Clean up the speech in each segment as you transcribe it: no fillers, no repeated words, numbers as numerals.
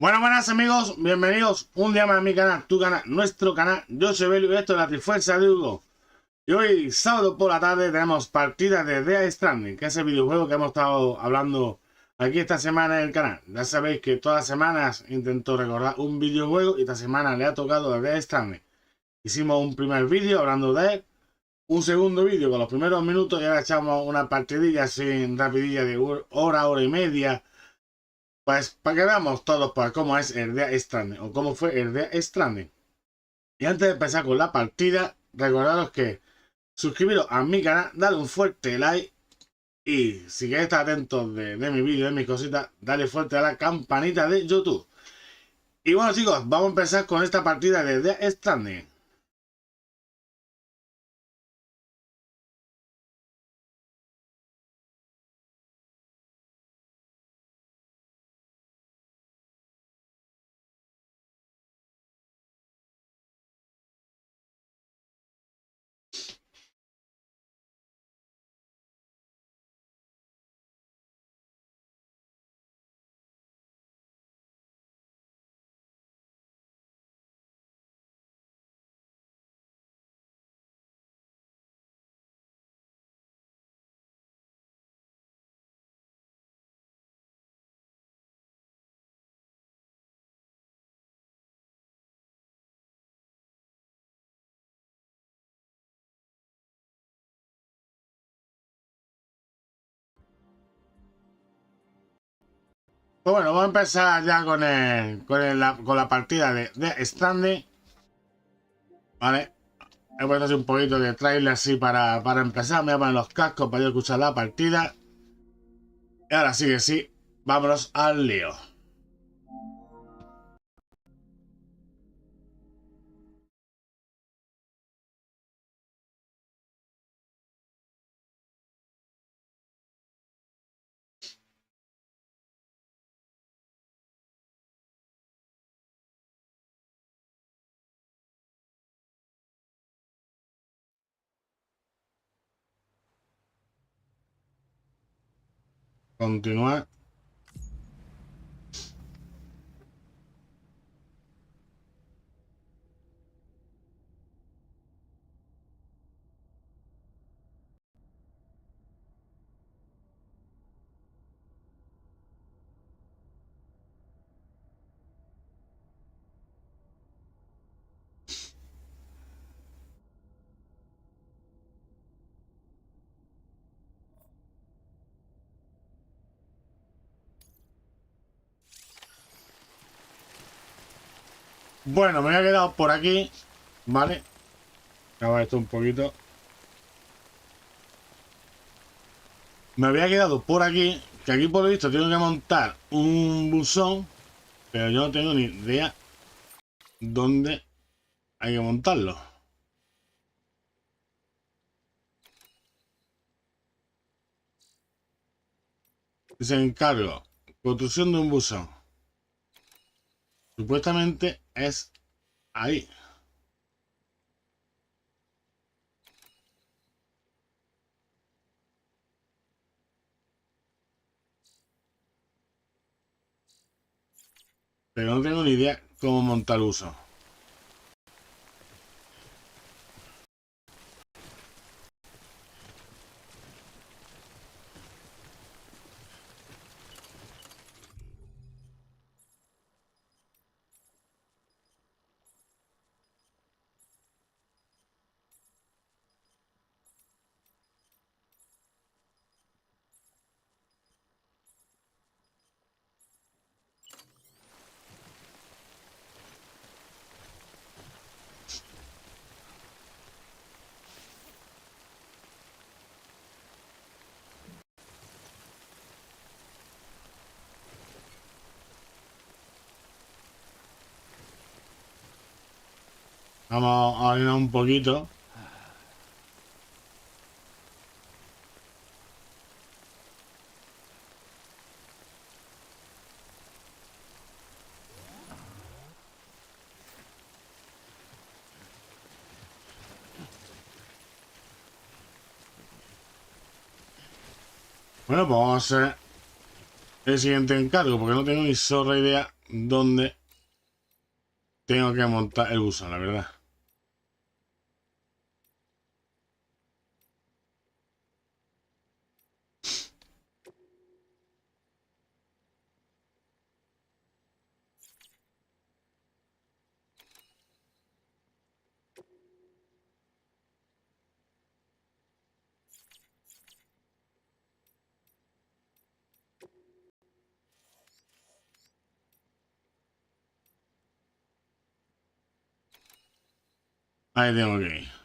Buenas amigos, bienvenidos un día más a mi canal, tu canal, nuestro canal. Yo soy EVELIUZ y esto es la Trifuerza de Hugo. Y hoy, sábado por la tarde, tenemos partida de Death Stranding, que es el videojuego que hemos estado hablando aquí esta semana en el canal. Ya sabéis que todas las semanas intento recordar un videojuego y esta semana le ha tocado a Death Stranding. Hicimos un primer vídeo hablando de él, un segundo vídeo con los primeros minutos y ahora echamos una partidilla así rapidilla de hora y media. Pues para que veamos todos pues, cómo es el Death Stranding o cómo fue el Death Stranding. Y antes de empezar con la partida, recordaros que suscribiros a mi canal, dale un fuerte like y si queréis estar atentos de mi vídeo, de mis cositas, dale fuerte a la campanita de YouTube. Y bueno chicos, vamos a empezar con esta partida de Death Stranding. Pues bueno, vamos a empezar ya con la partida de Death Stranding. Vale. He puesto así un poquito de trailer así para empezar. Me voy a poner los cascos para yo escuchar la partida. Y ahora sí que sí, vámonos al lío. Continuar. Bueno, me había quedado por aquí. Vale. Acaba esto un poquito. Me había quedado por aquí. Que aquí por lo visto tengo que montar un buzón. Pero yo no tengo ni idea dónde hay que montarlo. Se encargo. Construcción de un buzón. Supuestamente es ahí. Pero no tengo ni idea cómo montar el buzón. Vamos a ordenar un poquito. Bueno, pues vamos a hacer el siguiente encargo, porque no tengo ni zorra idea dónde tengo que montar el buzón, la verdad. Ahí tengo que ir.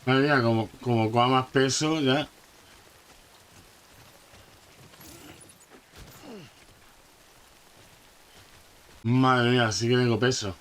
Madre mía, como coja más peso ya. Madre mía, sí que tengo peso.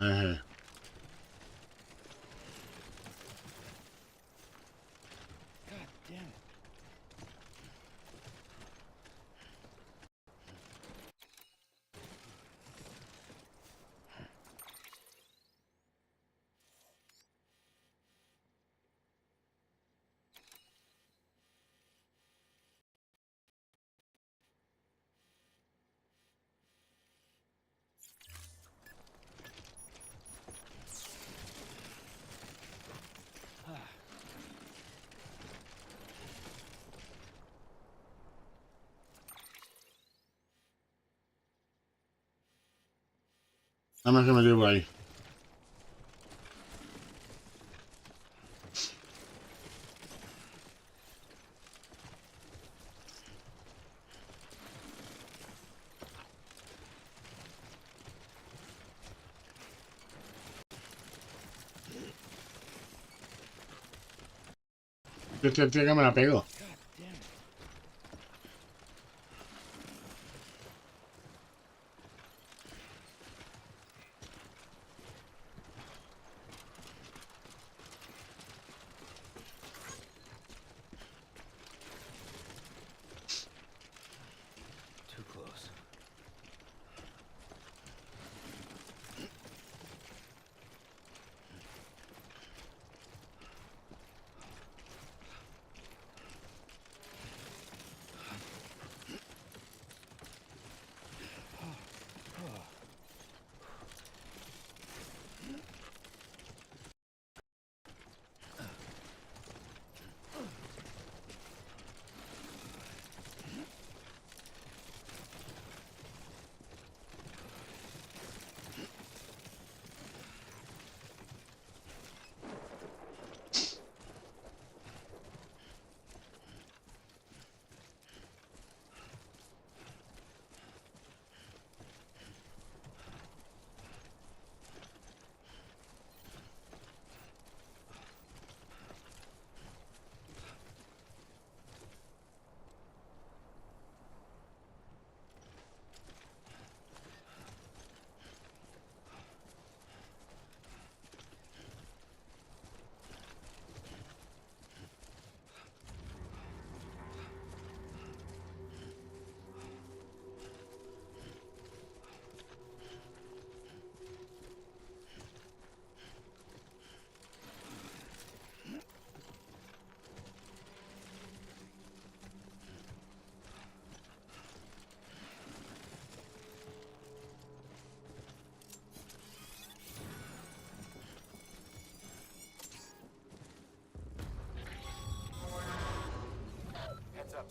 Eje. Nada más que me llevo ahí. Este tío que me la pego.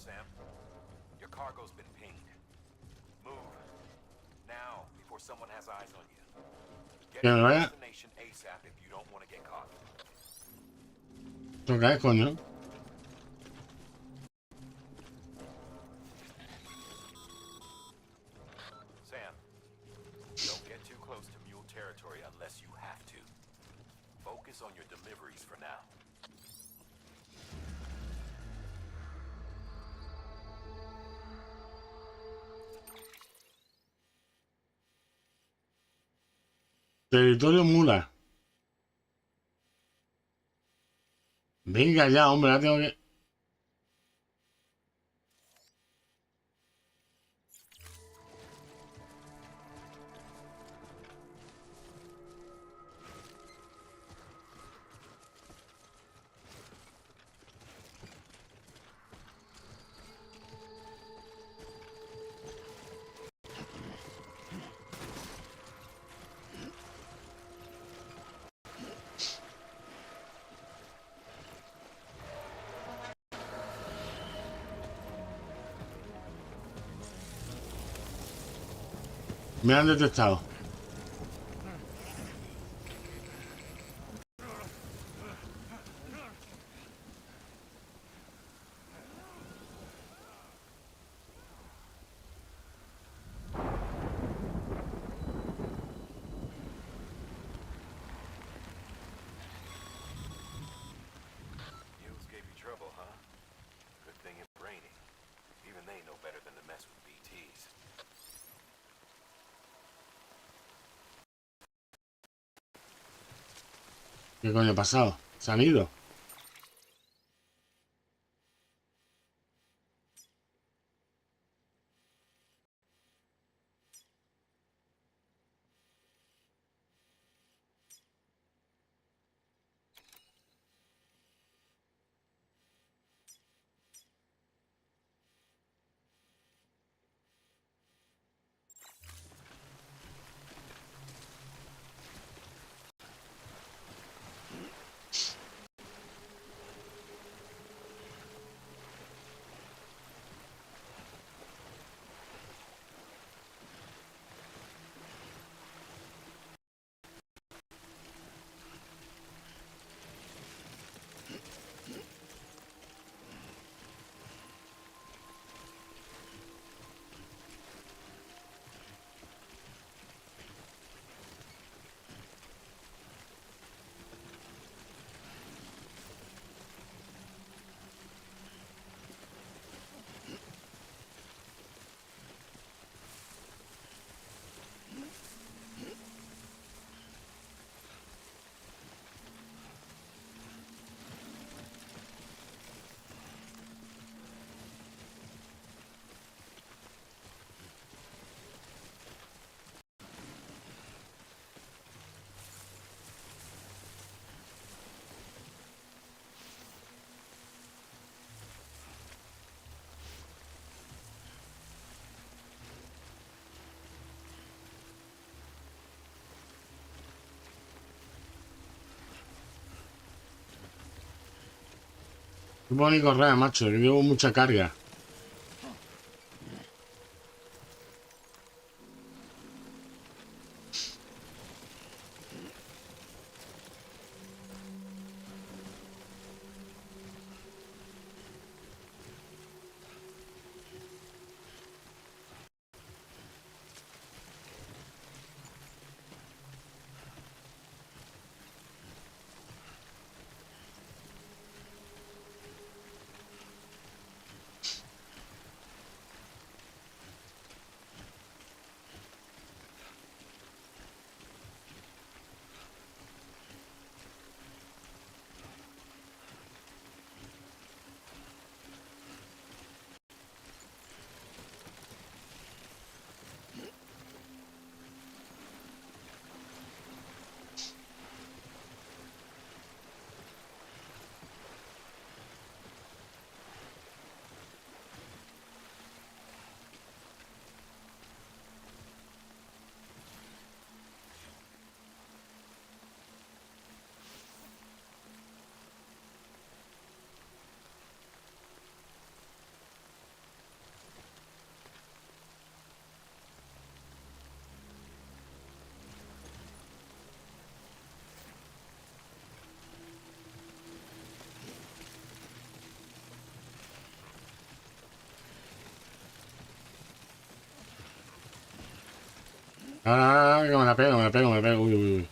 Sam. Your cargo's been pinged. Move now before someone has eyes on you. Get to the destination ASAP if you don't want to get caught. Toca, coño. Sam, don't get too close to mule territory unless you have to. Focus on your deliveries for now. Territorio mula. Venga ya, hombre, ahora tengo que... Me han detectado. Mules gave you trouble, huh? Good thing it's raining. Even they know better than to mess with BTs. ¿Qué coño ha pasado? ¿Se han ido? Qué bonito correr, macho, que llevo mucha carga. Ah, que me la pego, me la pego, me la pego. Uy, uy, uy.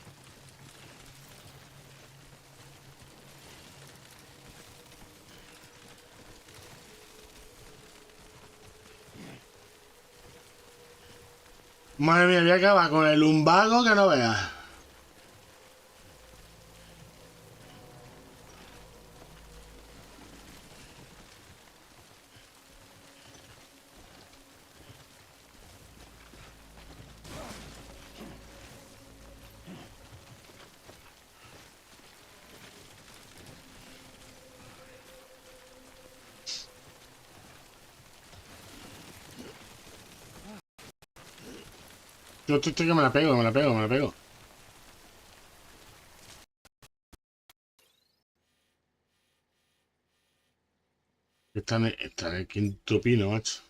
Madre mía, voy a acabar con el lumbago que no veas. Yo estoy que me la pego, me la pego, me la pego. Está en el quinto pino, macho.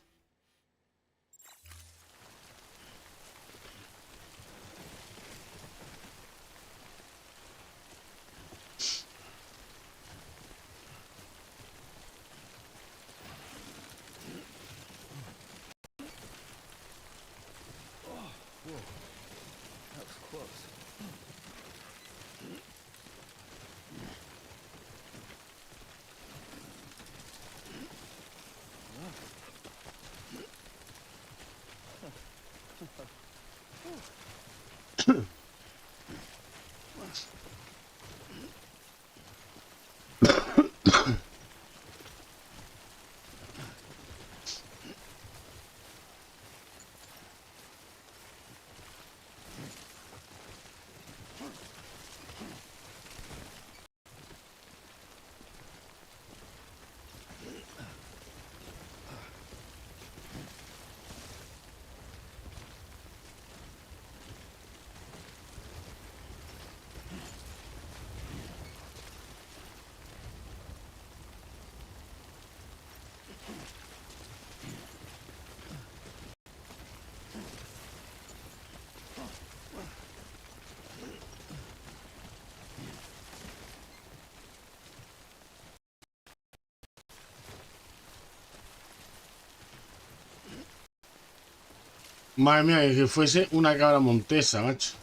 Madre mía, que fuese una cabra montesa, macho.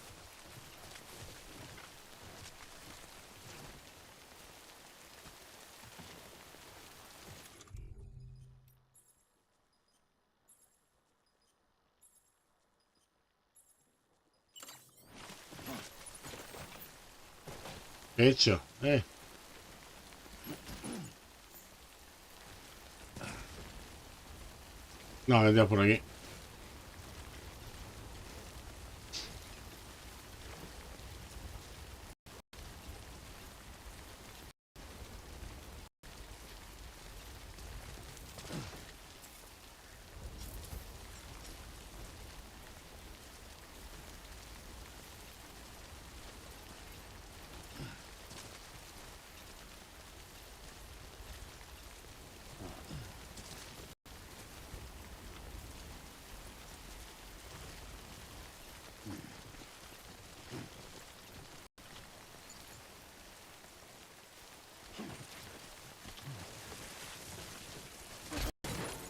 ¿Qué he hecho? No, vendría por aquí.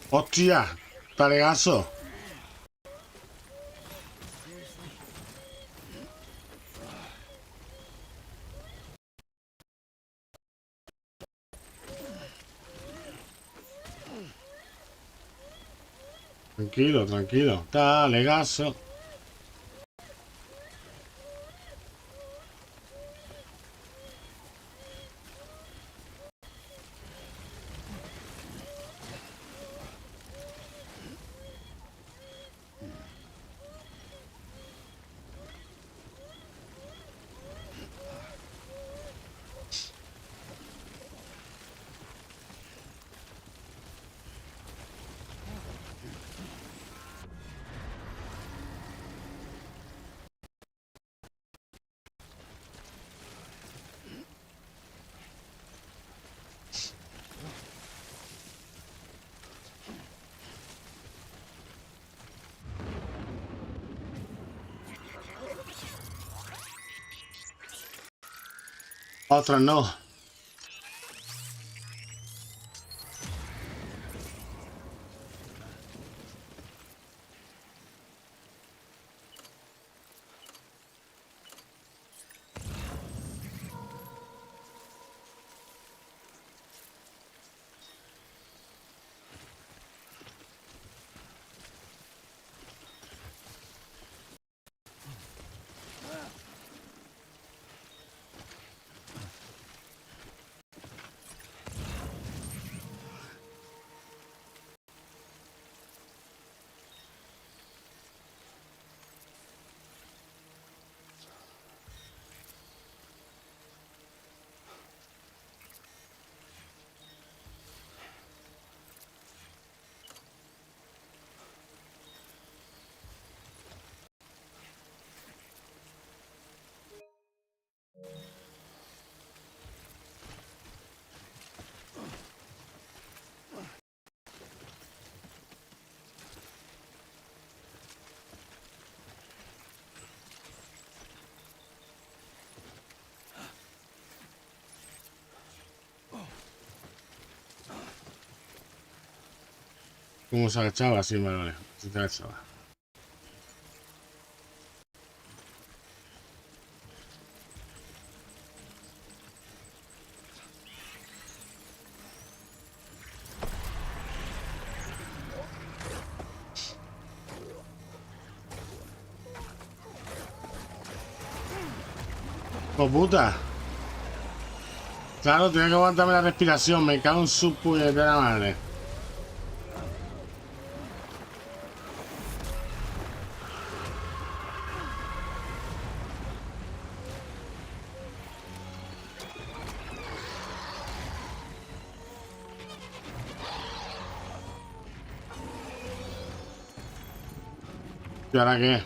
¡Hostia! ¡Talegazo! Tranquilo, tranquilo. Talegazo. Otras no. ¿Cómo se agachaba? Sí, vale, vale. Se agachaba. ¡Oh, puta! Claro, tenía que aguantarme la respiración. Me cago en su puñetera madre. ¿Y ahora qué?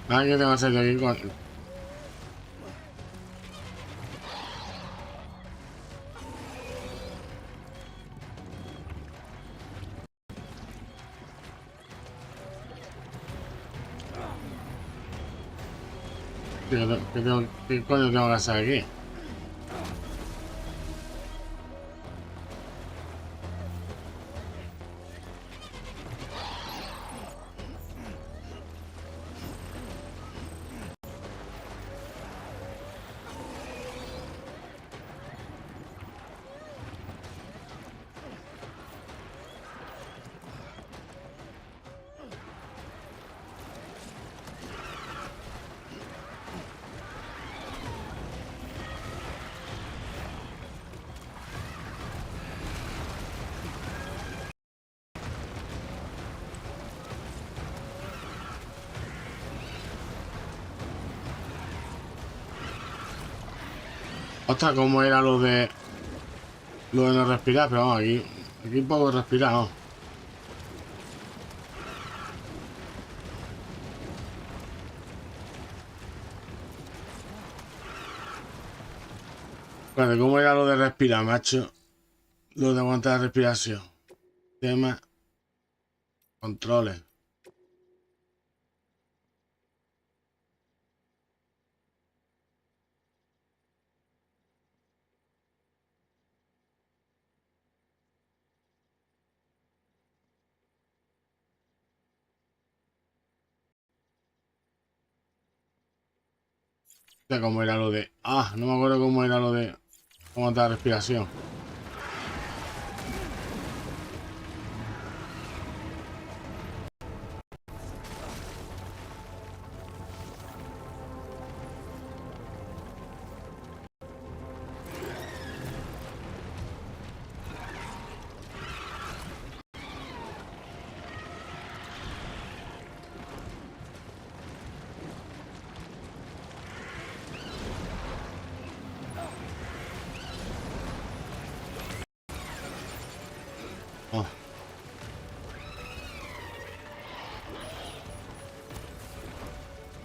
¿Ahora qué tengo que hacer de aquí con...? ¿Qué coño tengo que hacer aquí? Ostras, ¿cómo era lo de... Lo de no respirar? Pero vamos, aquí puedo respirar, ¿no? Vale, ¿cómo era lo de respirar, macho? Lo de aguantar la respiración. Tema... Controles. Hostia, ¿cómo era lo de...? Ah, no me acuerdo cómo era lo de... Aguantar la respiración. Oh.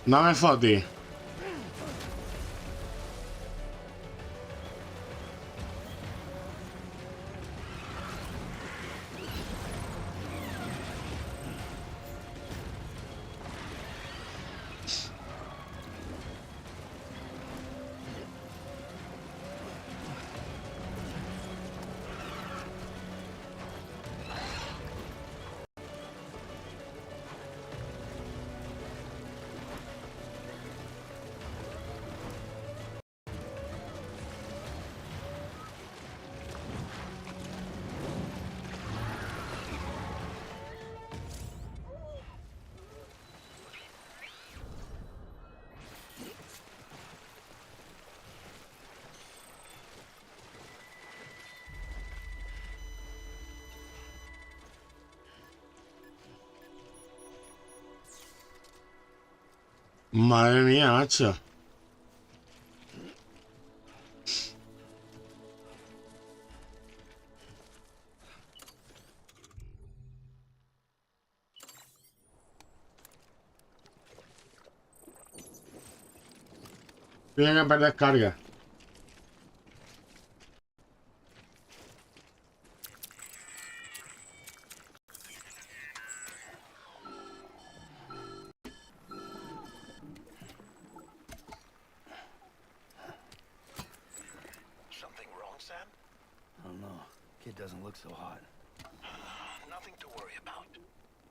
Dame foti. Madre mía, macho. Tienen que perder carga. Something wrong, Sam? I don't know. Kid doesn't look so hot. Nothing to worry about.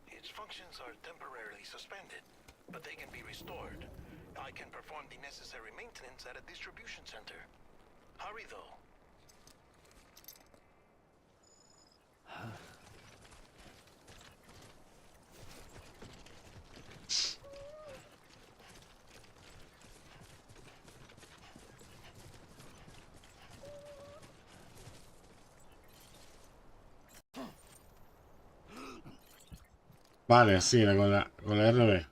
Its functions are temporarily suspended, but they can be restored. I can perform the necessary maintenance at a distribution center. Hurry, though. Vale, sí, con la RB.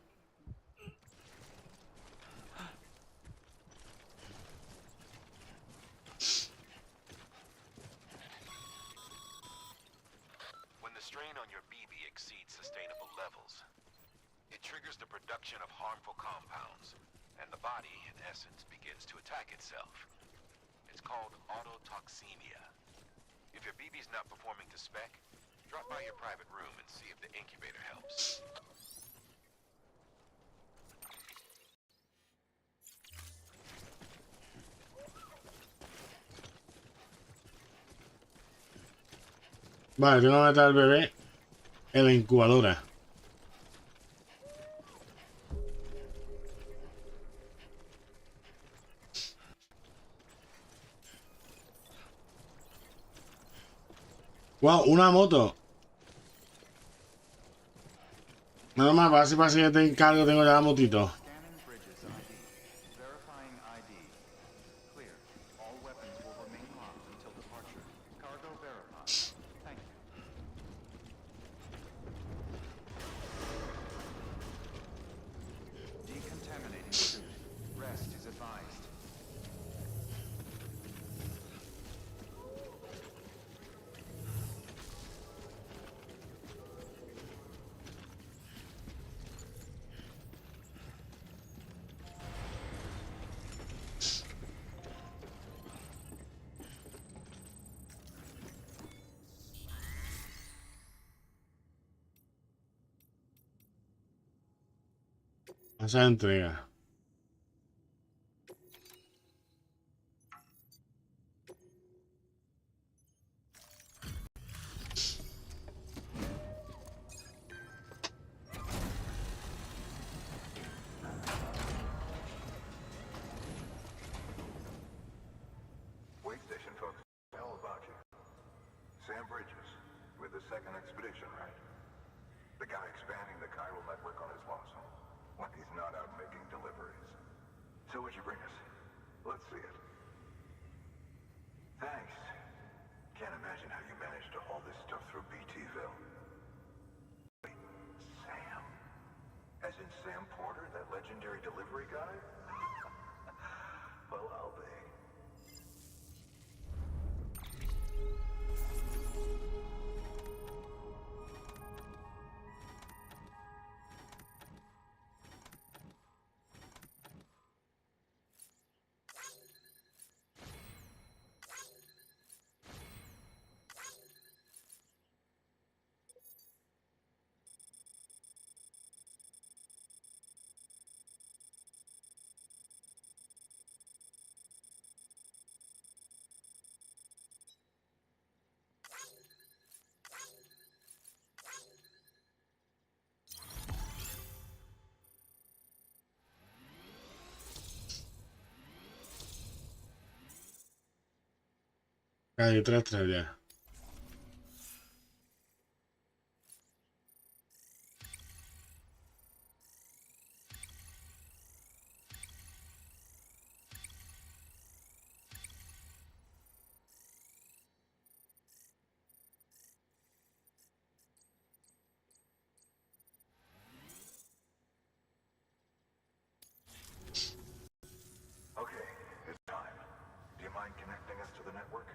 When the strain on your BB exceeds sustainable levels, it triggers the production of harmful compounds, and the body, in essence, begins to attack itself. It's called autotoxemia. If your BB's not performing to spec, drop by your private room and see if the incubator helps. Vale, tengo que meter al bebé en la incubadora. Wow, una moto. Nada más, para ver si te encargo, tengo ya la motito. Scanning bridges ID. Verifying ID. Clear. All weapons will remain locked until departure. Cargo verified. Thank you. Decontaminating suit. Rest is advised. Esa entrega. Wait station folks, how about you? Sam Bridges, with the second expedition, right? The guy expanding the chiral network on his lonesome, when he's not out making deliveries. So what'd you bring us? Let's see it. Thanks. Can't imagine how you managed to haul this stuff through BTville. Wait, Sam? As in Sam Porter, that legendary delivery guy? Well, I'll be. Hay 3 ya. Okay, it's time. Do you mind connecting us to the network?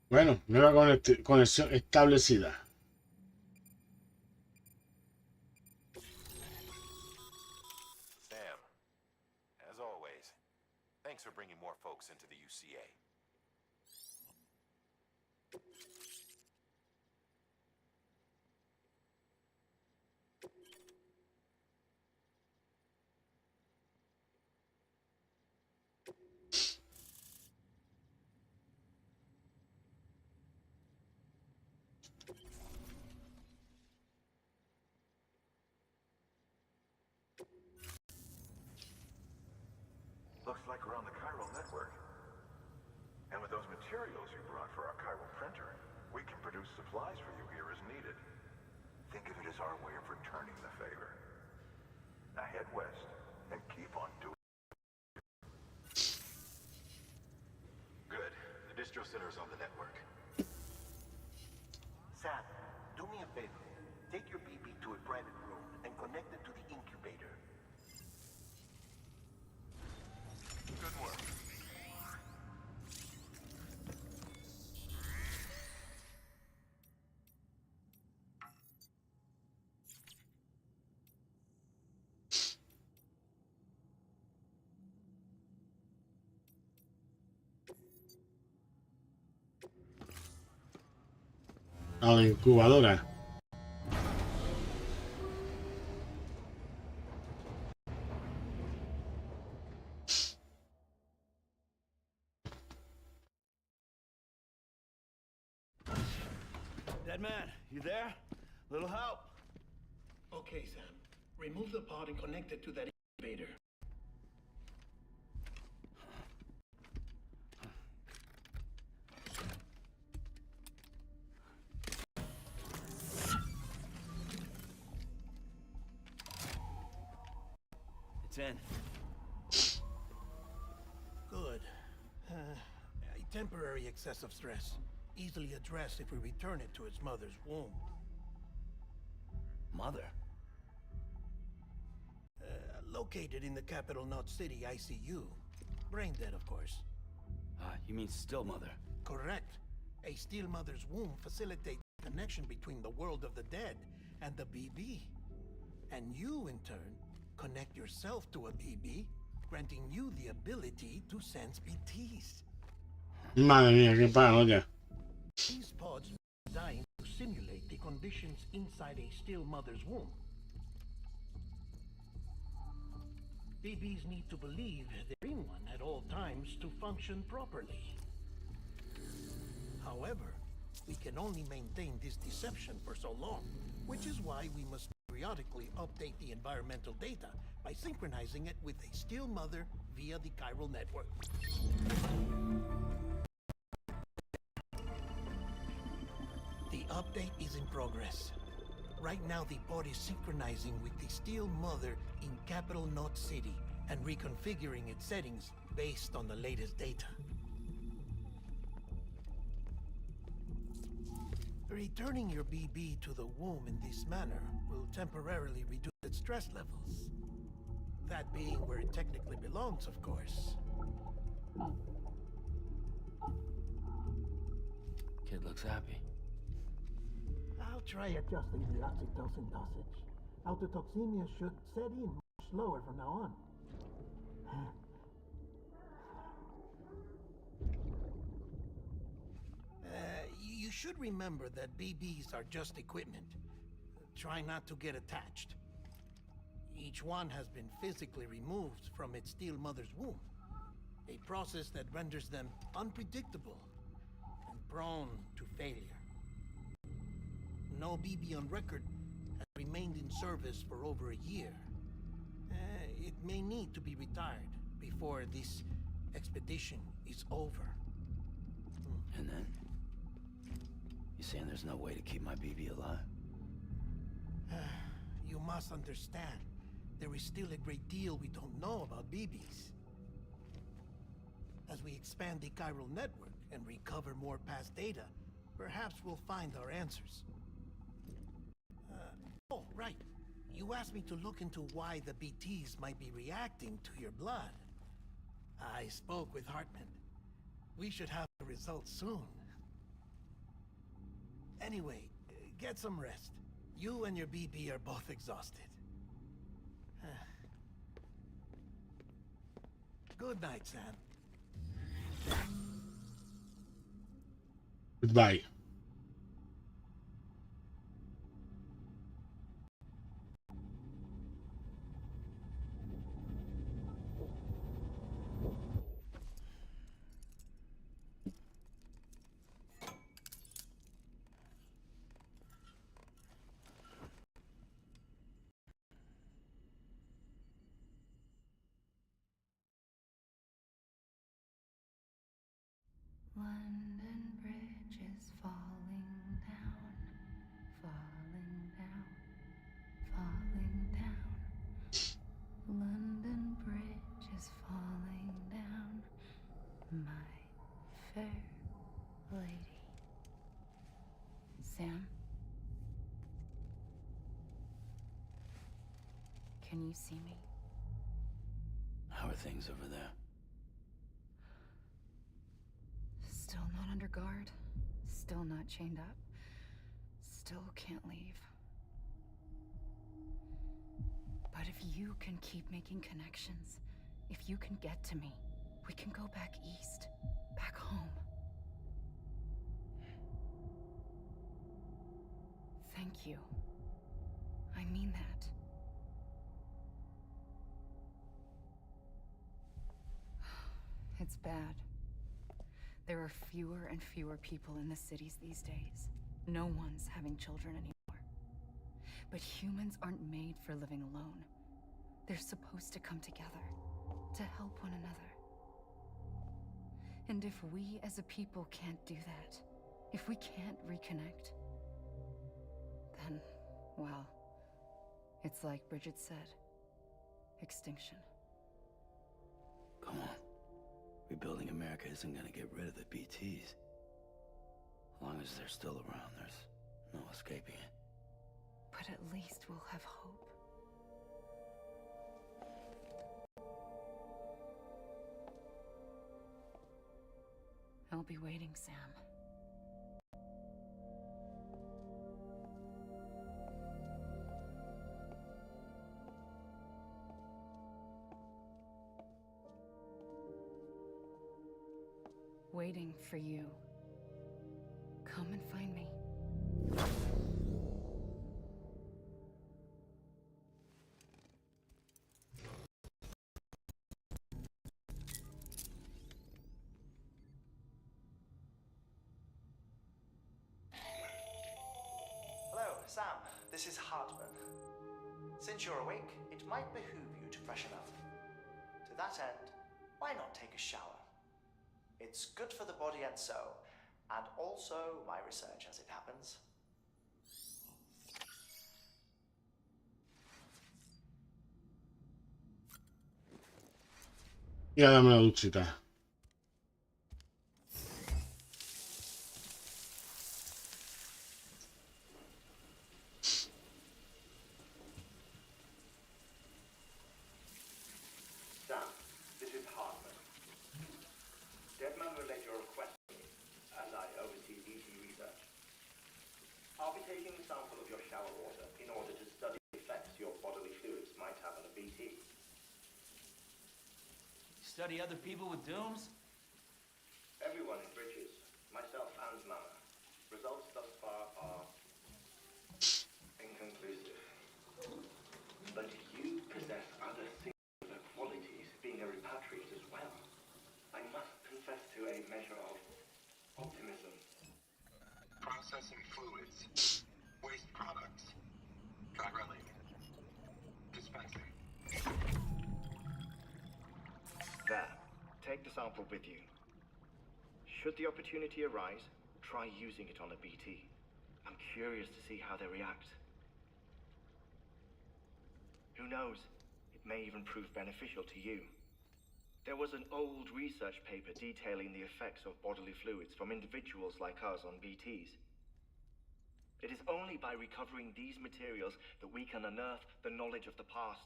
Bueno, nueva conexión establecida. Sam, as always, thanks for bringing more folks into the UCA. Looks like we're on the chiral network. And with those materials you brought for our chiral printer, we can produce supplies for you here as needed. Think of it as our way of returning the favor. Now head west and keep on doing it. Good. The distro center is on the network. Sam, do me a favor. Take your BB to a private room and connect it to the incubator. Good work. A la incubadora. Dead man, you there? Little help? Okay, Sam. Remove the pod and connect it to that incubator. It's in. Good. A temporary excessive stress. Easily addressed if we return it to its mother's womb. Mother? Located in the capital Knot City ICU. Brain dead, of course. You mean still mother? Correct. A still mother's womb facilitates the connection between the world of the dead and the BB. And you, in turn, connect yourself to a BB, granting you the ability to sense BTs. Madre mía, qué paranoia. These pods are designed to simulate the conditions inside a still mother's womb. BBs need to believe they're in one at all times to function properly. However, we can only maintain this deception for so long, which is why we must periodically update the environmental data by synchronizing it with a still mother via the chiral network. The update is in progress. Right now, the pod is synchronizing with the still mother in capital Knot City and reconfiguring its settings based on the latest data. Returning your BB to the womb in this manner will temporarily reduce its stress levels. That being where it technically belongs, of course. Kid looks happy. I'll try adjusting the oxytocin dosage. Autotoxemia should set in much slower from now on. You should remember that BBs are just equipment. Try not to get attached. Each one has been physically removed from its still mother's womb. A process that renders them unpredictable and prone to failure. No BB on record has remained in service for over a year. It may need to be retired before this expedition is over. And then? You saying there's no way to keep my BB alive? You must understand, there is still a great deal we don't know about BBs. As we expand the chiral network and recover more past data, perhaps we'll find our answers. Oh, right. You asked me to look into why the BTs might be reacting to your blood. I spoke with Hartman. We should have the results soon. Anyway, get some rest. You and your BB are both exhausted. Good night, Sam. Goodbye. London Bridge is falling down, falling down, falling down. London Bridge is falling down, my fair lady. Sam? Can you see me? How are things over there? Still not under guard, still not chained up, still can't leave. But if you can keep making connections, if you can get to me, we can go back east, back home. Thank you. I mean that. It's bad. There are fewer and fewer people in the cities these days. No one's having children anymore. But humans aren't made for living alone. They're supposed to come together, to help one another. And if we as a people can't do that, if we can't reconnect, then, well, it's like Bridget said, extinction. Come on. Rebuilding America isn't gonna get rid of the BTs. As long as they're still around, there's no escaping it. But at least we'll have hope. I'll be waiting, Sam. Waiting for you. Come and find me. Hello, Sam. This is Hartman. Since you're awake, it might behoove you to freshen up. To that end, why not take a shower? It's good for the body and soul, and also my research as it happens. Y ahora dame la duchita. Sam, this is Hartman. Deadman relayed your request to me, as I oversee BT research. I'll be taking a sample of your shower water in order to study the effects your bodily fluids might have on a BT. Study other people with dooms? Everyone in Bridges, myself and Mama. Results thus far are inconclusive. But you possess other singular qualities, being a repatriate as well. I must confess to a measure of optimism. Processing fluids. Waste products. Drilling. Dispensing. There. Take the sample with you. Should the opportunity arise, try using it on a BT. I'm curious to see how they react. Who knows? It may even prove beneficial to you. There was an old research paper detailing the effects of bodily fluids from individuals like us on BTs. It is only by recovering these materials that we can unearth the knowledge of the past.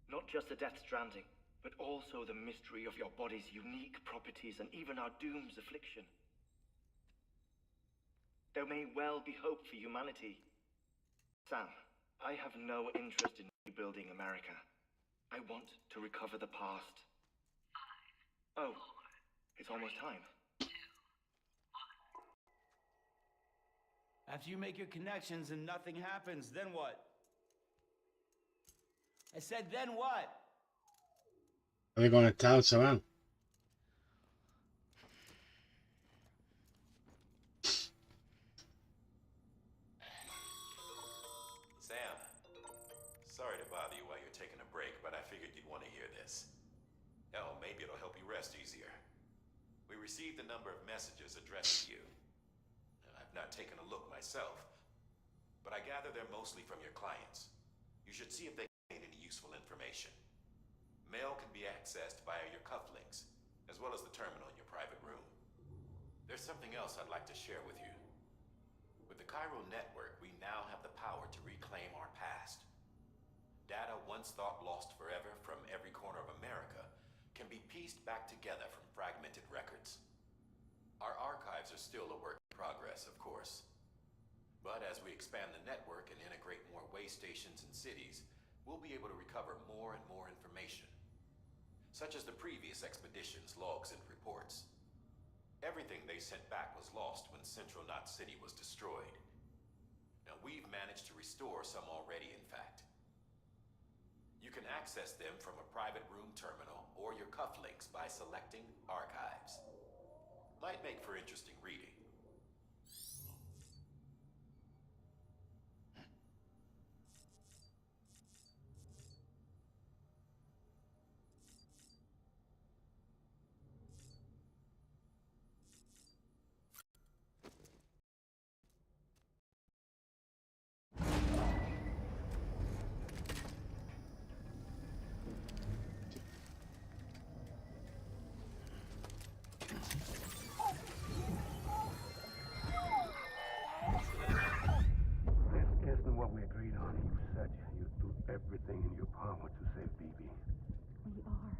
Not just the Death Stranding, but also the mystery of your body's unique properties and even our doom's affliction. There may well be hope for humanity. Sam, I have no interest in rebuilding America. I want to recover the past. Oh, it's almost time. After you make your connections and nothing happens, then what? I said, then what? Reconectado, chaval. Sam, sorry to bother you while you're taking a break, but I figured you'd want to hear this. Oh, maybe it'll help you rest easier. We received a number of messages addressed to you. I've not taken a look myself, but I gather they're mostly from your clients. You should see if they contain any useful information. Mail can be accessed via your cufflinks, as well as the terminal in your private room. There's something else I'd like to share with you. With the Chiral network, we now have the power to reclaim our past. Data once thought lost forever from every corner of America can be pieced back together from fragmented records. Our archives are still a work in progress, of course. But as we expand the network and integrate more way stations and cities, we'll be able to recover more and more information, such as the previous expedition's logs and reports. Everything they sent back was lost when Central Knot City was destroyed. Now we've managed to restore some already, in fact. You can access them from a private room terminal or your cufflinks by selecting Archives. Might make for interesting reading. This isn't what we agreed on. You said you'd do everything in your power to save BB. We are.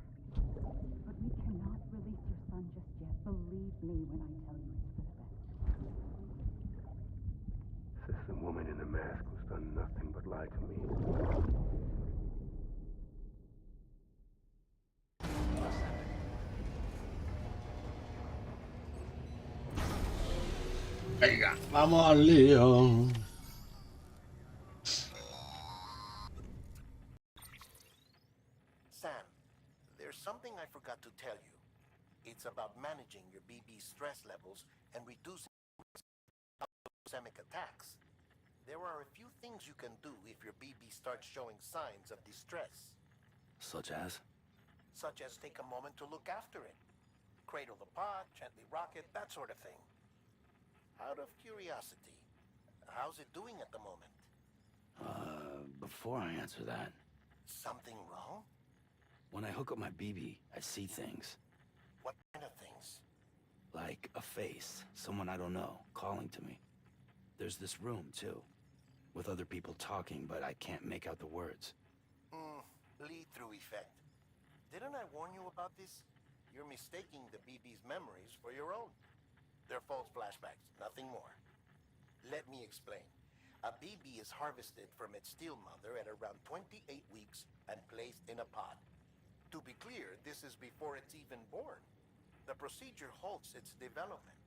But we cannot release your son just yet. Believe me when I tell you it's for the best. Sister woman in the mask who's done nothing but lie to me. Venga, vamos al lío. Sam, there's something I forgot to tell you. It's about managing your BB stress levels and reducing systemic attacks. There are a few things you can do if your BB starts showing signs of distress. Such as? Such as take a moment to look after it. Cradle the pot, gently rock it, that sort of thing. Out of curiosity, how's it doing at the moment? Before I answer that, Something wrong? when I hook up my BB, I see things. What kind of things? Like a face, someone I don't know, calling to me. There's this room, too, with other people talking, but I can't make out the words. Lead-through effect. Didn't I warn you about this? You're mistaking the BB's memories for your own. They're false flashbacks, nothing more. Let me explain. A BB is harvested from its steel mother at around 28 weeks and placed in a pod. To be clear, this is before it's even born. The procedure halts its development.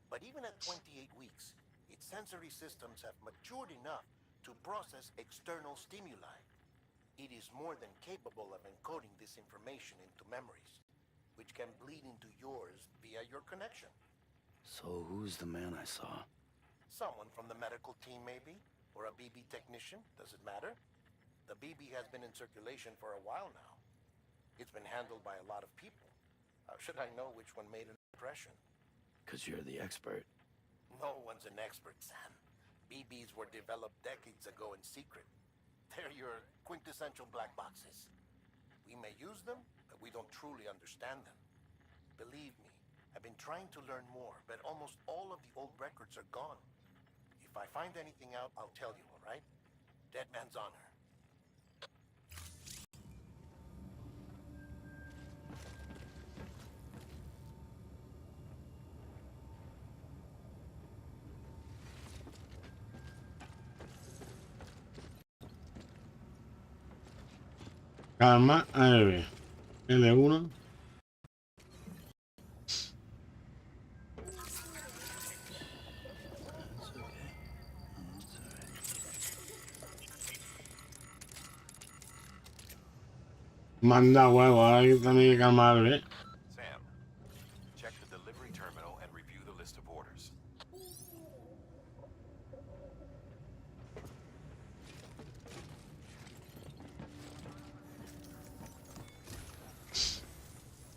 But even at 28 weeks, its sensory systems have matured enough to process external stimuli. It is more than capable of encoding this information into memories, which can bleed into yours via your connection. So who's the man I saw? Someone from the medical team, maybe? Or a BB technician? Does it matter? The BB has been in circulation for a while now. It's been handled by a lot of people. How should I know which one made an impression? 'Cause you're the expert. No one's an expert, Sam. BBs were developed decades ago in secret. They're your quintessential black boxes. We may use them, but we don't truly understand them. Believe me, I've been trying to learn more, but almost all of the old records are gone. If I find anything out, I'll tell you, all right? Dead man's honor. Calma, AEB. L1. Manda huevo, ahora hay también que calmar, ¿eh? Sam, check the delivery terminal and review the list of orders.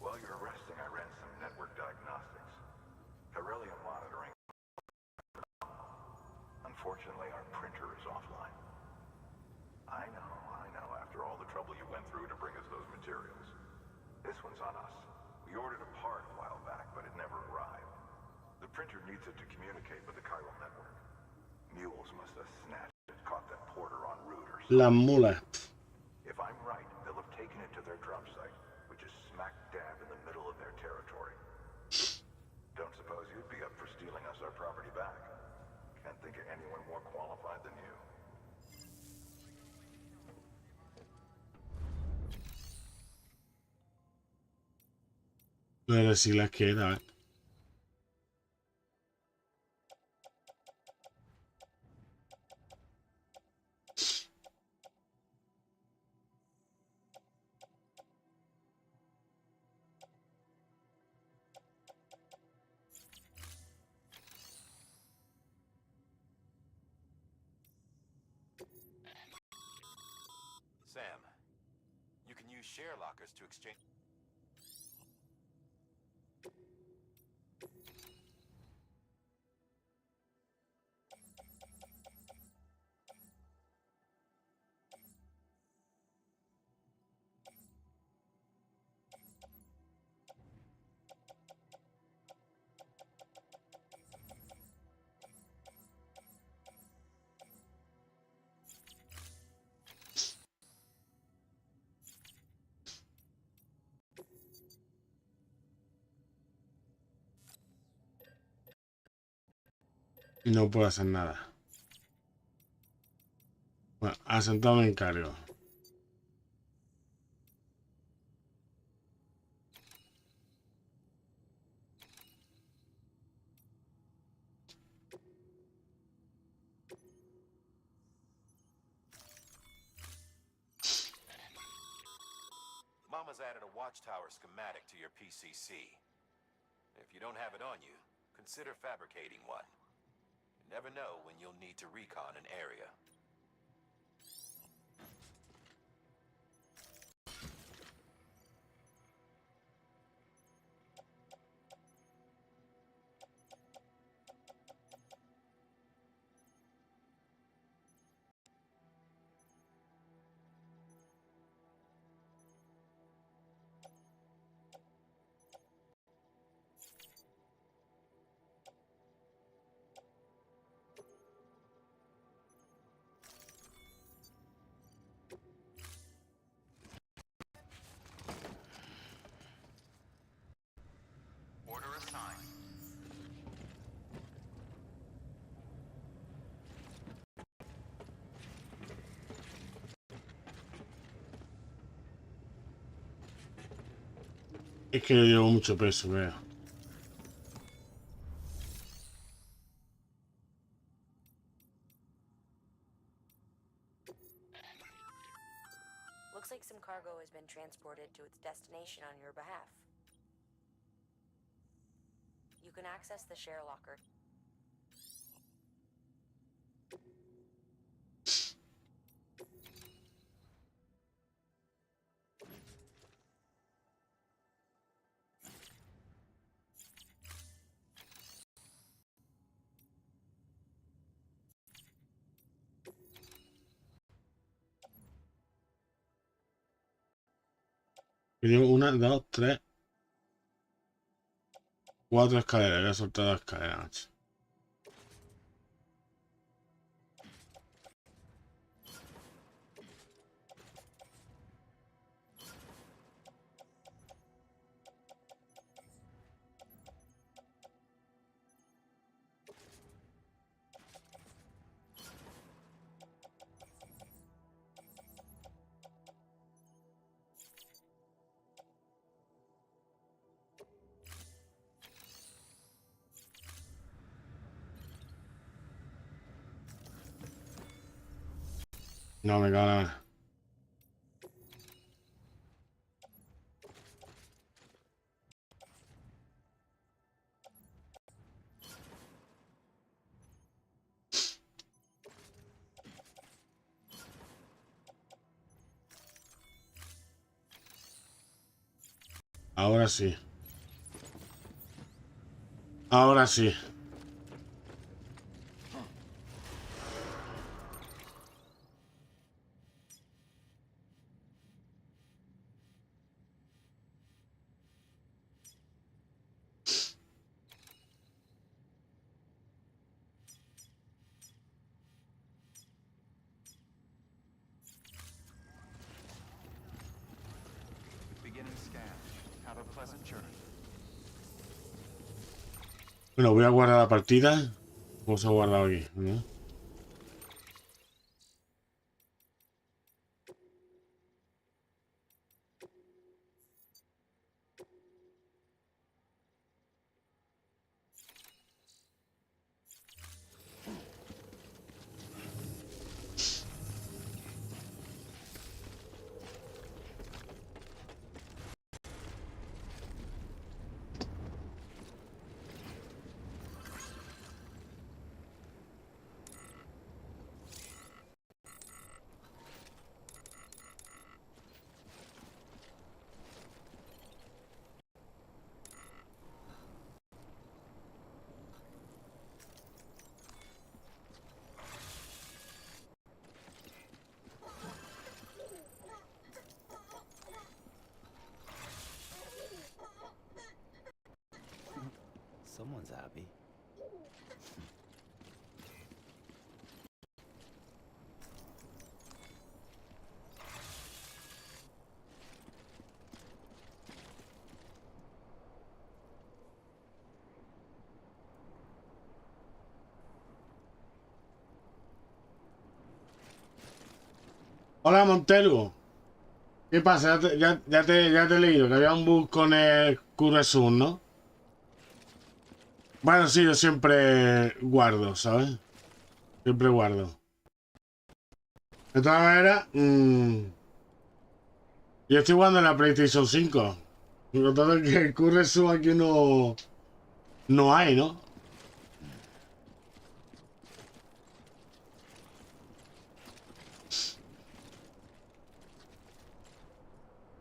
While you're resting, I ran some network diagnostics. Beryllium monitoring. Unfortunately, our printer is offline. I know. After all the trouble you went through to bring us those materials. This one's on us. We ordered a part a while back, but it never arrived. The printer needs it to communicate with the chiral network. Mules must have snatched it, caught that porter en route or something. Las mulas. If I'm right, they'll have taken it to their drop site, which is smack dab in the middle of their territory. Don't suppose you'd be up for stealing us our property back? Can't think of anyone more qualified than you. No sé si las queda, ¿eh? Sam, you can use share lockers to exchange. No puedo hacer nada. Bueno, asentado me encargo. Mama's added a watchtower schematic to your PCC. If you don't have it on you, consider fabricating one. You never know when you'll need to recon an area. Order assigned. Es que yo llevo mucho peso, veo. Looks like some cargo has been transported to its destination on your behalf. You can access the share locker. Tengo 1, 2, 3, 4 escaleras. Voy a soltar 2 escaleras, macho. No, me cago en la... Ahora sí. Ahora sí. Beginning scan. Have a pleasant journey. Bueno, voy a guardar la partida. ¿Cómo se ha guardado aquí? ¿No? Someone's happy. Hola, Montero. ¿Qué pasa? Ya te he leído que había un bug con el QRSUM, ¿no? Bueno, sí, yo siempre guardo, ¿sabes? Siempre guardo. De todas maneras, yo estoy jugando en la PlayStation 5. Lo todo es que el QRSUM aquí no hay, ¿no?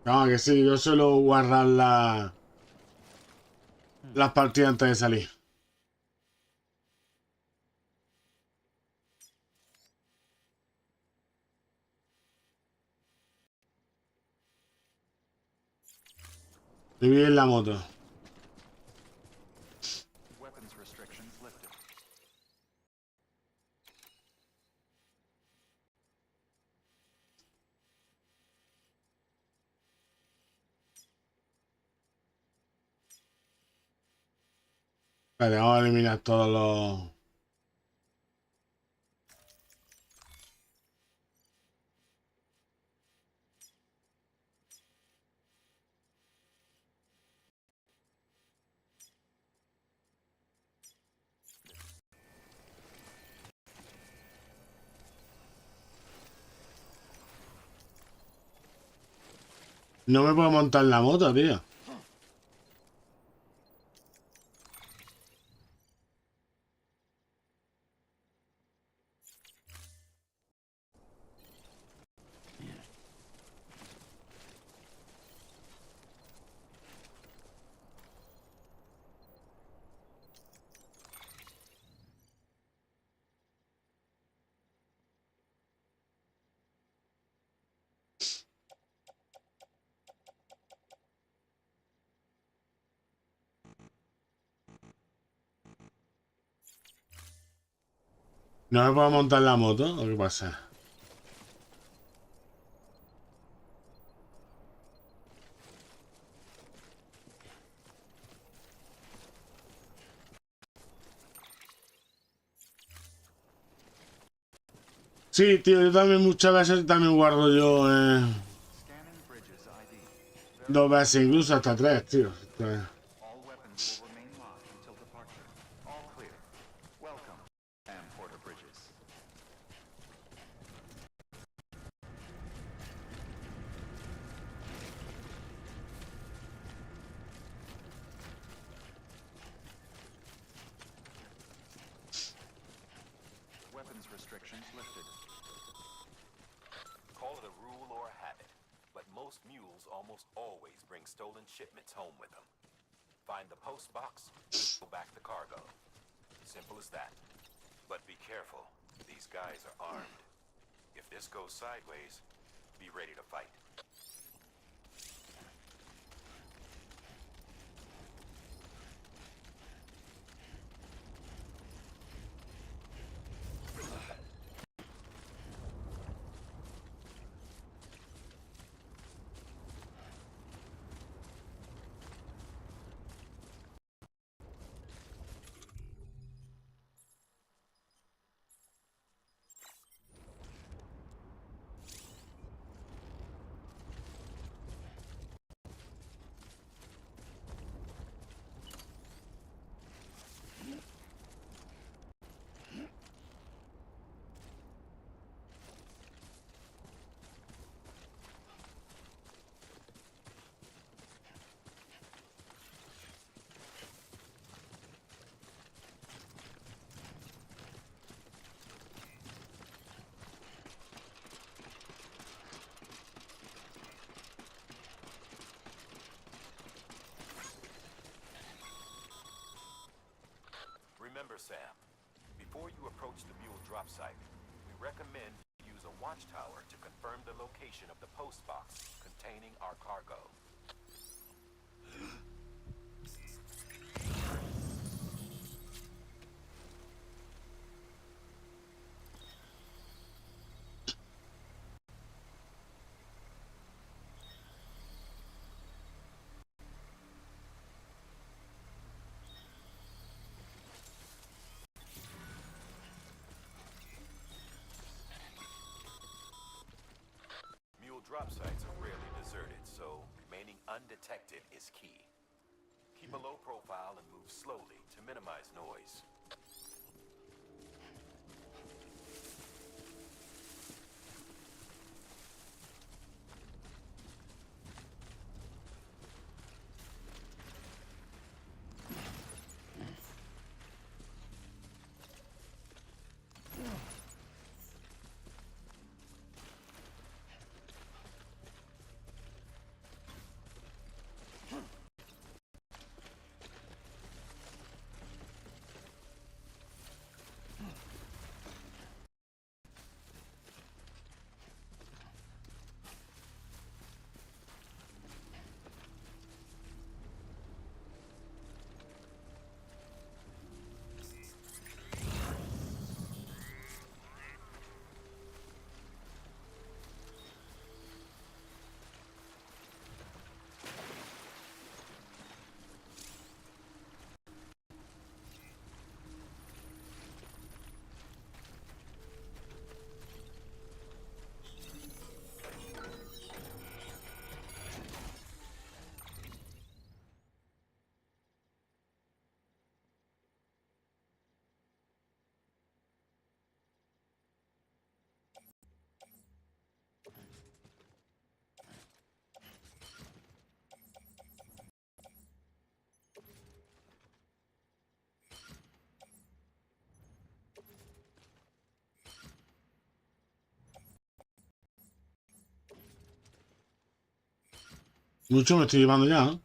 No, que sí, yo suelo guardar las partidas antes de salir. Viví en la moto. Weapons restrictions lifted. Vale, vamos a eliminar todos los... No me puedo montar en la moto, tío. No me puedo montar en la moto, ¿o qué pasa? Sí, tío, yo también muchas veces también guardo yo Scanning bridges ID. 2 veces, incluso hasta 3, tío. All weapons will remain locked until departure. All clear. Welcome, and Porter Bridges. restrictions lifted. Call it a rule or a habit, but most mules almost always bring stolen shipments home with them. Find the post box, go back the cargo. Simple as that. But be careful, these guys are armed. If this goes sideways, be ready to fight. Remember, Sam, before you approach the mule drop site, we recommend you use a watchtower to confirm the location of the post box containing our cargo. Drop sites are rarely deserted, so remaining undetected is key. Keep a low profile and move slowly to minimize noise. Mucho me estoy llevando ya, ¿no?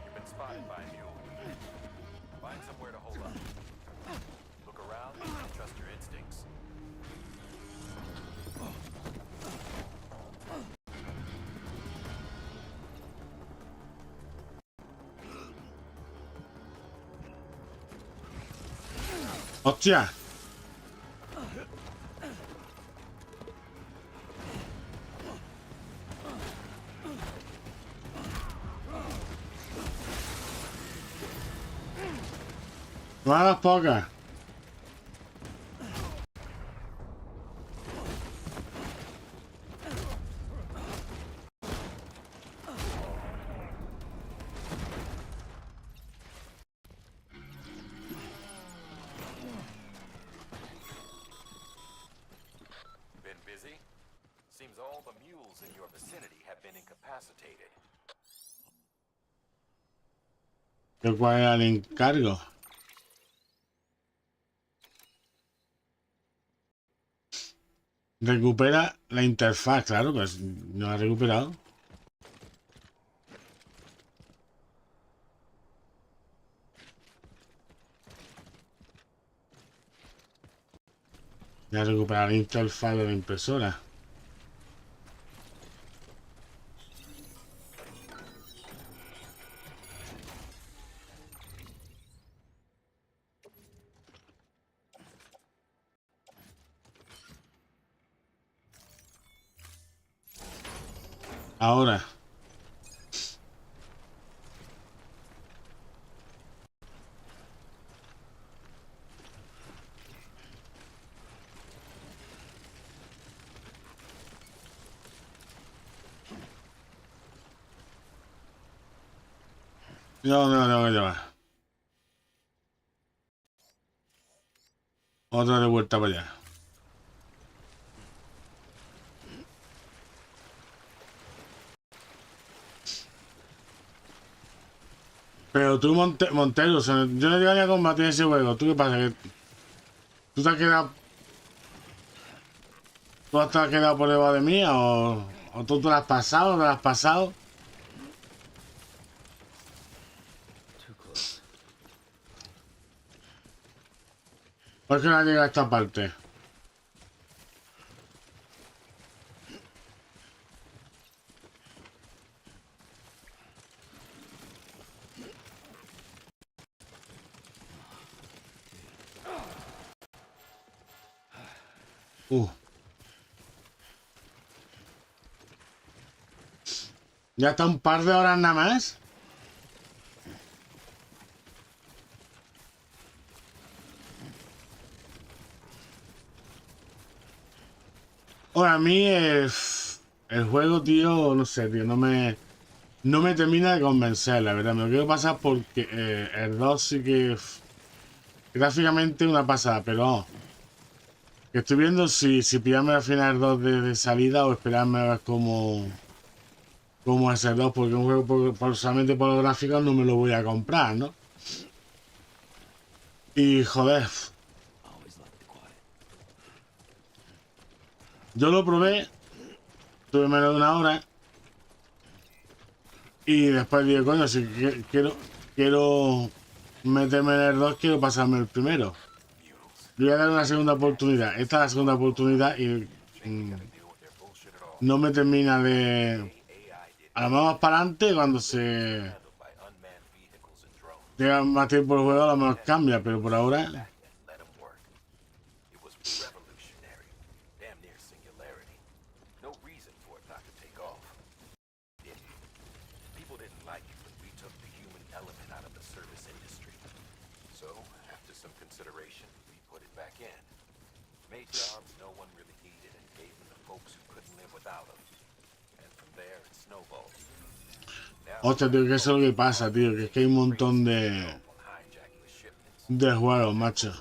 You've been spotted by a mule. Find somewhere to hold up. Look around and trust your instincts. ¡Hostia! Balas pocas. Seems all the mules in your vicinity have been incapacitated. ¿Cuál era el encargo? Recupera la interfaz, claro, pues no la ha recuperado. Ya recuperar la interfaz de la impresora. Ahora. No, tengo que llevar. Otra de vuelta para allá. Pero tú, Montero, o sea, yo no llegaría a combatir ese juego. ¿Tú qué pasa? ¿Que tú te has quedado... ¿Tú te has quedado por debajo de mí? ¿O tú te lo has pasado? ¿Te lo has pasado? ¿Por qué no llega a esta parte? Ya está un par de horas nada más. Ahora, a mí el juego, tío, no sé, tío, no me termina de convencer, la verdad. Me lo quiero pasar porque el 2 sí que gráficamente una pasada, pero que estoy viendo si pillarme al final el 2 de salida o esperarme a ver cómo es el 2, porque un juego solamente por los gráficos no me lo voy a comprar, ¿no? Y joder, yo lo probé, tuve menos de una hora y después dije, coño, si quiero meterme en el 2, quiero pasarme el primero. Le voy a dar una segunda oportunidad. Esta es la segunda oportunidad y no me termina de... A lo mejor para adelante, cuando se tenga más tiempo el juego, a lo mejor cambia, pero por ahora... Hostia, tío, que eso es lo que pasa, tío, que es que hay un montón de juegos, macho.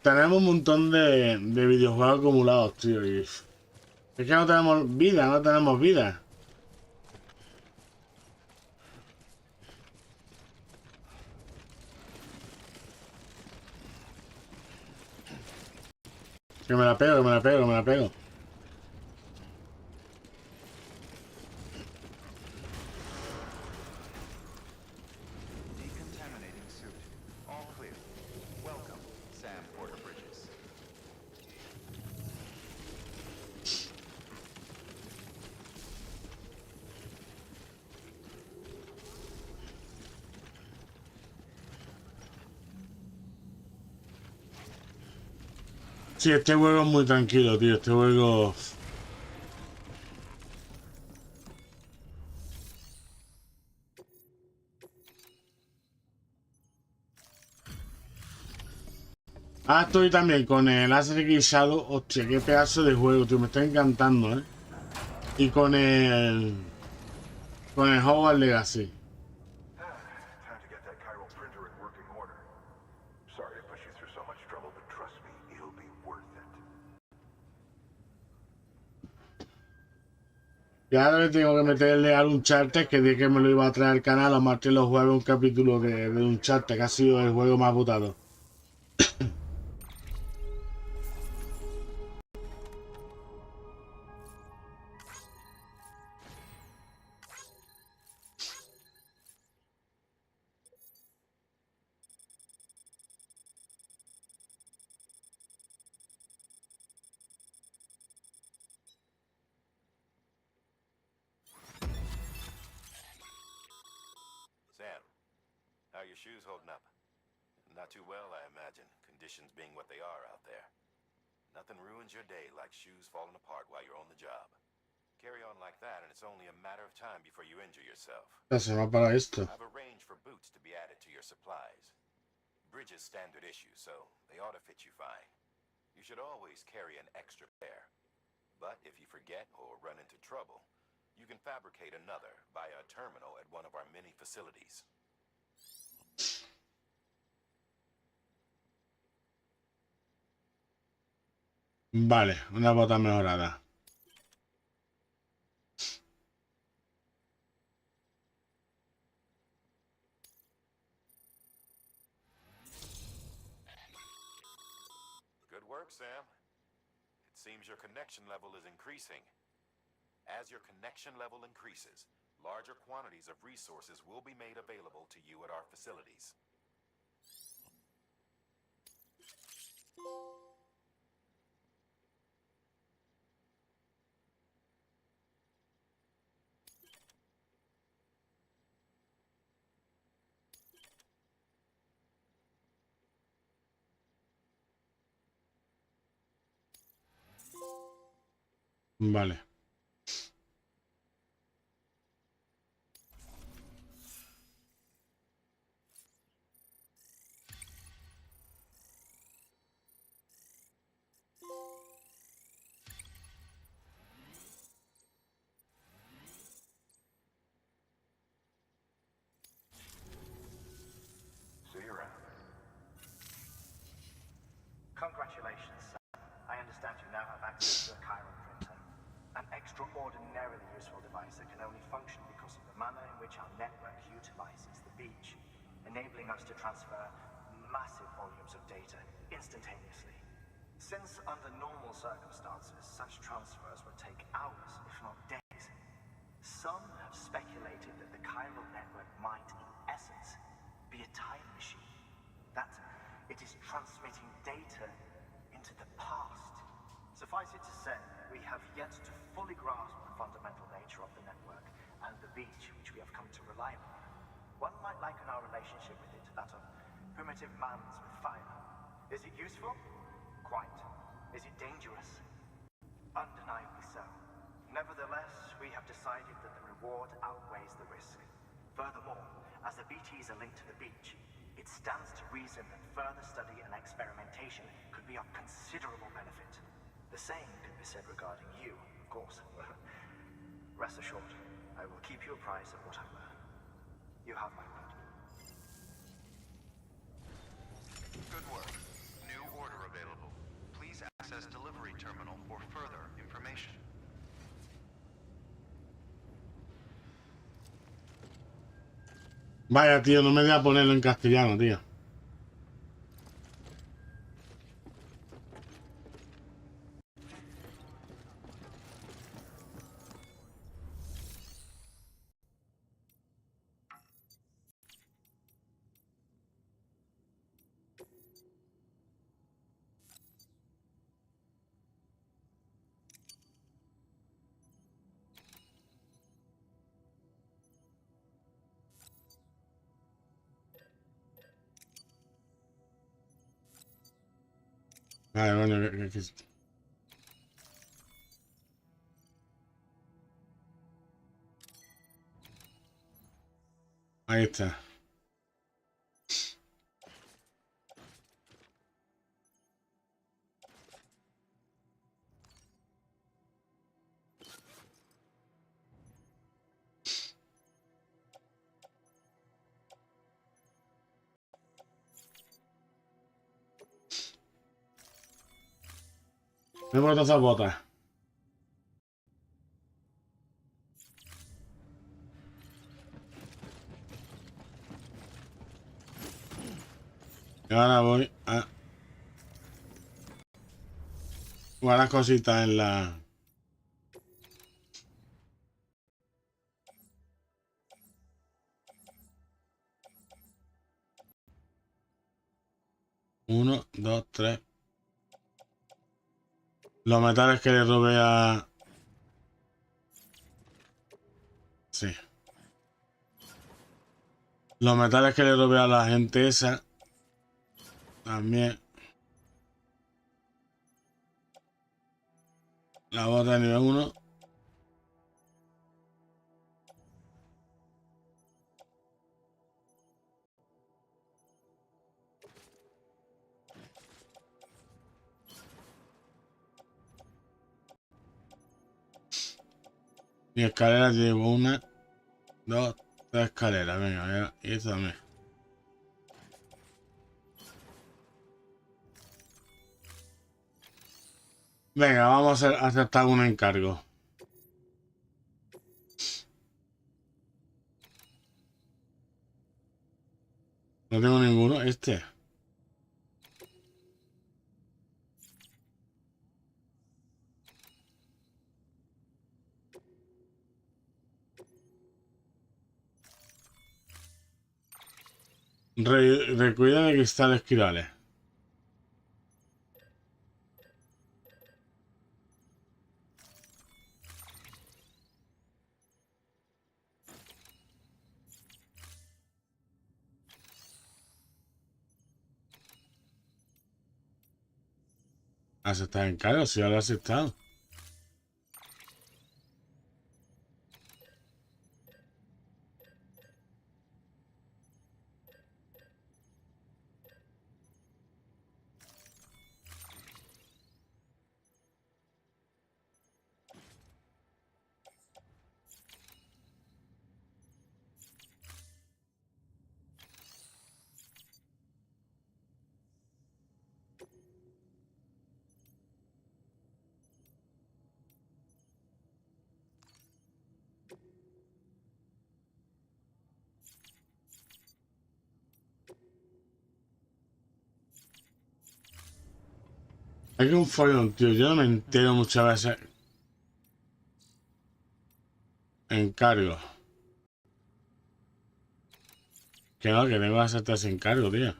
Tenemos un montón de videojuegos acumulados, tío, y es que no tenemos vida, Que me la pego. Decontaminating suit. All clear. Welcome, Sam Porter Bridges. Sí, este juego es muy tranquilo, tío, este juego... Ah, estoy también con el Assassin's Shadow. Hostia, qué pedazo de juego, tío, me está encantando, ¿eh? Y con el Hogwarts Legacy. Time to get that Y ahora tengo que meterle al Uncharted, que dije que me lo iba a traer al canal los martes y los jueves un capítulo de Uncharted, que ha sido el juego más votado. Sam, how are your shoes holding up? Not too well, I imagine, conditions being what they are out there. Nothing ruins your day like shoes falling apart while you're on the job. Carry on like that and it's only a matter of time before you injure yourself. Se va para esto. I've arranged for boots to be added to your supplies. Bridges standard issue, so they ought to fit you fine. You should always carry an extra pair. But if you forget or run into trouble, you can fabricate another via a terminal at one of our many facilities. Vale, una bota mejorada. Good work, Sam. It seems your connection level is increasing. As your connection level increases, larger quantities of resources will be made available to you at our facilities. Vale. See you around. Congratulations, Sam. I understand you now have access to a chiral printer. An extraordinarily useful device that can only function because of the manner in which our network utilizes the beach, enabling us to transfer massive volumes of data instantaneously. Since under normal circumstances, such transfers would take hours, if not days, some have speculated that the chiral network might, in essence, be a time machine. That it is transmitting data into the past. Suffice it to say, we have yet to fully grasp the fundamental nature of the network and the beach which we have come to rely upon. One might liken our relationship with it to that of primitive mans with fire. Is it useful? Quite. Is it dangerous? Undeniably so. Nevertheless, we have decided that the reward outweighs the risk. Furthermore, as the BTs are linked to the beach, it stands to reason that further study and experimentation could be of considerable benefit. The same could be said regarding you, of course. Rest assured, I will keep you apprised of what I learn. You have my word. Good work. New order available. Please access delivery terminal for further information. Vaya, tío, no me voy a ponerlo en castellano, tío. Vale, bueno, ahí está. Me he puesto esas botas. Y ahora voy a guardar cositas en la... Uno, dos, tres. Los metales que le robé a... Sí. Los metales que le robé a la gente esa. También. La bota de nivel 1. Y escaleras llevo una, dos, tres escaleras. Venga, venga. Y esto también. Venga, vamos a aceptar un encargo. No tengo ninguno. Este. Recuida de cristales quirales. Aceptar encargo, si ya lo he aceptado. Hay que un follón, tío. Yo no me entero muchas veces. Encargo. Que no, que tengo que aceptar ese encargo, tío.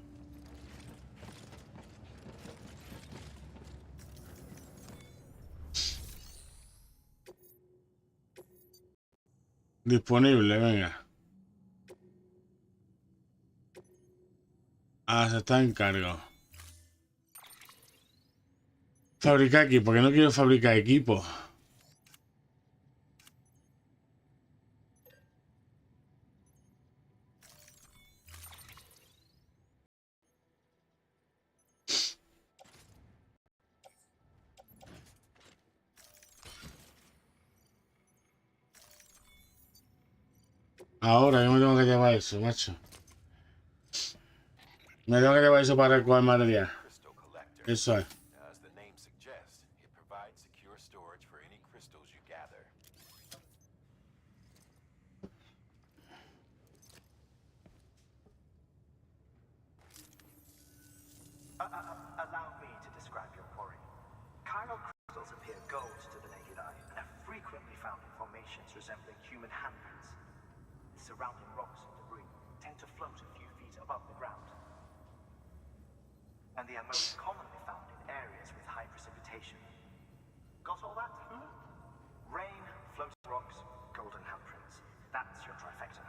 Disponible, venga. Aceptar encargo. Fabricar equipo, porque no quiero fabricar equipo. Ahora yo me tengo que llevar eso, macho. Me tengo que llevar eso para recoger material. Crystal collector. Eso es. As the name suggests, it provides secure storage for any crystals you gather. Allow me to describe your quarry. Chiral crystals appear gold to the naked eye and are frequently found in formations resembling human handprints. The surrounding rocks and debris tend to float a few feet above the ground. And they are most commonly found in areas with high precipitation. Got all that? Rain, floating rocks, golden handprints. That's your trifecta.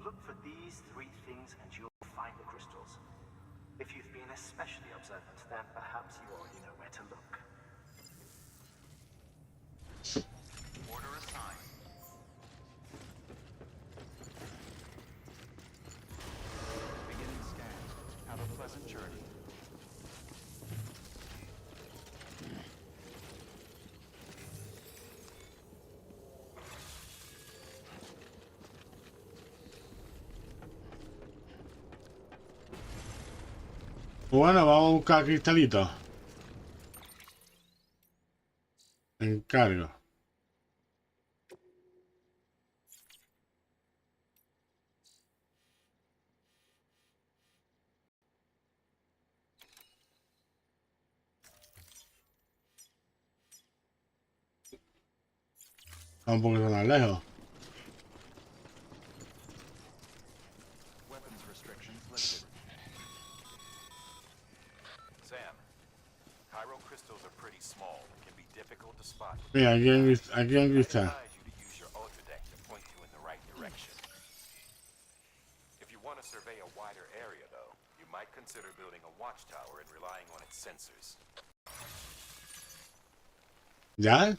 Look for these three things and you'll find the crystals. If you've been especially observant, then perhaps you already know where to look. Order assigned. Beginning scan. Have a pleasant journey. Bueno, vamos a buscar cristalitos. Encargo. Tampoco está tan lejos. Weapons restrictions lifted. Sam, Cairo crystals are pretty small and can be difficult to spot. Mira, aquí en I vista. advise you to use your ultra deck to point you in the right direction. If you want to survey a wider area, though, you might consider building a watchtower and relying on its sensors. ¿Ya?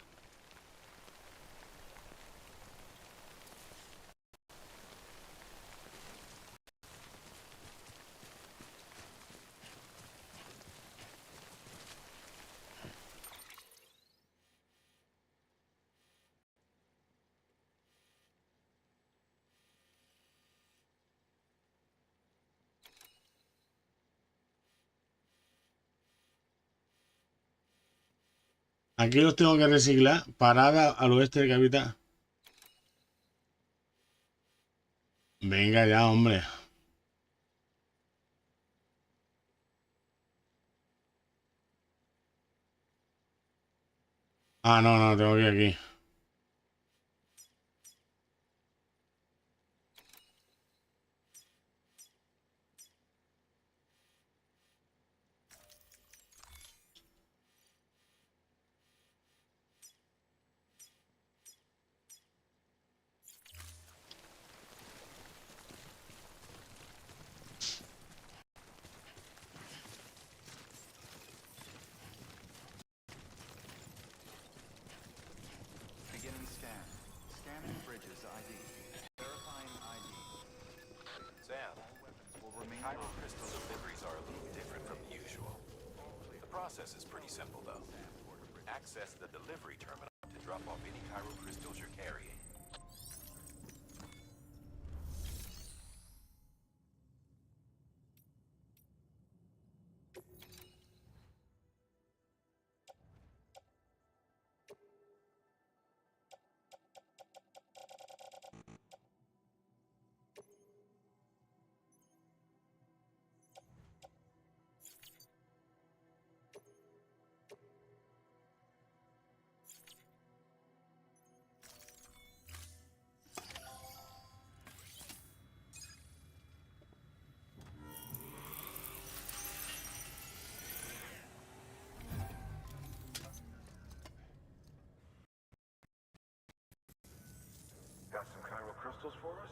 Aquí los tengo que reciclar. Parada al oeste de capital. Venga ya, hombre. Ah, no, no, tengo que ir aquí. Beginning scan. Scanning bridges ID. Verifying ID. Sam, Will remain Cairo locked. crystal deliveries are a little different from usual. The process is pretty simple, though. Access the delivery terminal to drop off any Cairo crystals you're carrying. Got some chiral crystals for us?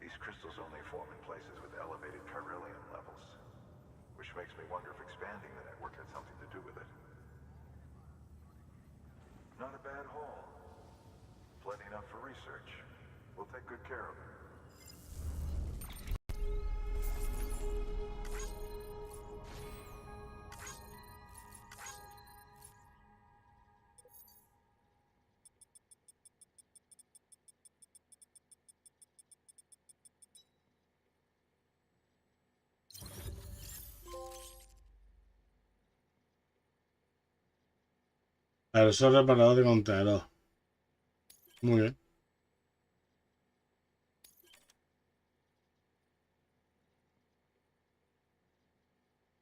These crystals only form in places with elevated chiralium levels, which makes me wonder if expanding the network had something to do with it. Not a bad haul. Plenty enough for research. We'll take good care of it. Aerosol reparador de contenedor. Muy bien.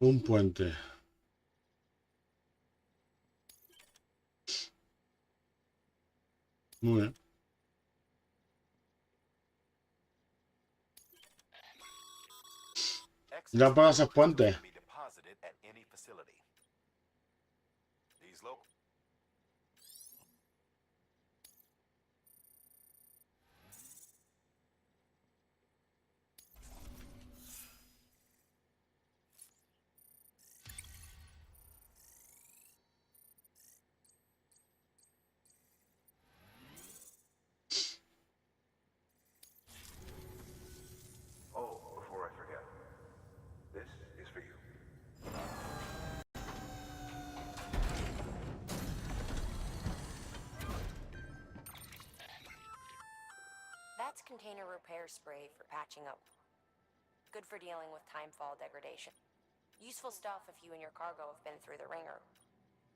Un puente. Muy bien. Ya puedo hacer puentes. Be deposited at any facility. These local Oh, before I forget. This is for you. That's container repair spray for patching up. Good for dealing with timefall degradation. Useful stuff if you and your cargo have been through the ringer.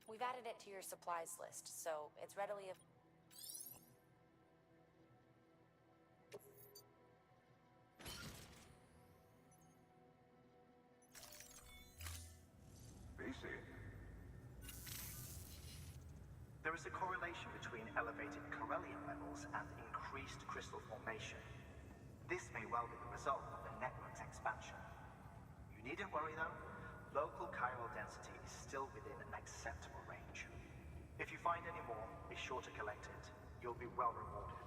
We've added it to your supplies list, so it's readily available. BC. There is a correlation between elevated Corellium levels and increased crystal formation. This may well be the result of the network's expansion. You needn't worry though, local chiral density is still within an acceptable range. If you find any more, be sure to collect it. You'll be well rewarded.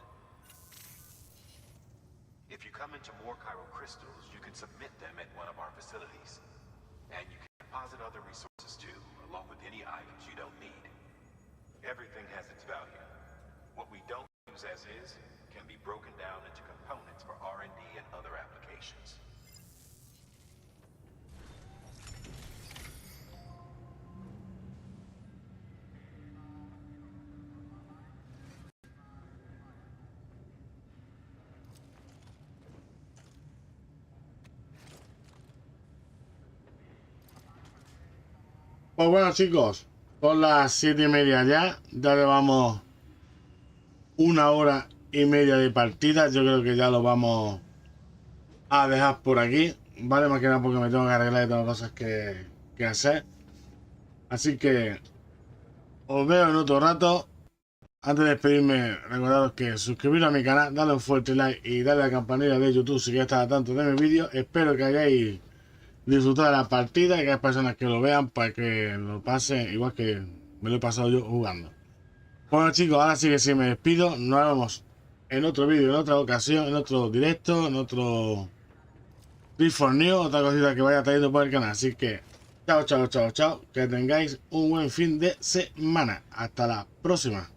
If you come into more chiral crystals, you can submit them at one of our facilities. And you can deposit other resources too, along with any items you don't need. Everything has its value. What we don't use as is can be broken down into components for R&D and other applications. Pues bueno chicos, son las 7:30 ya llevamos 1 hora y media de partida. Yo creo que ya lo vamos a dejar por aquí, vale, más que nada porque me tengo que arreglar y tengo cosas que hacer. Así que os veo en otro rato. Antes de despedirme, recordaros que suscribiros a mi canal, darle un fuerte like y darle a la campanilla de YouTube si queréis estar al tanto de mis vídeos. Espero que hayáis disfrutado de la partida y que hay personas que lo vean para que lo pasen igual que me lo he pasado yo jugando. Bueno chicos, ahora sí que sí me despido. Nos vemos en otro vídeo, en otra ocasión, en otro directo, en otro Before News, otra cosita que vaya trayendo por el canal. Así que chao, chao, chao, chao. Que tengáis un buen fin de semana. Hasta la próxima.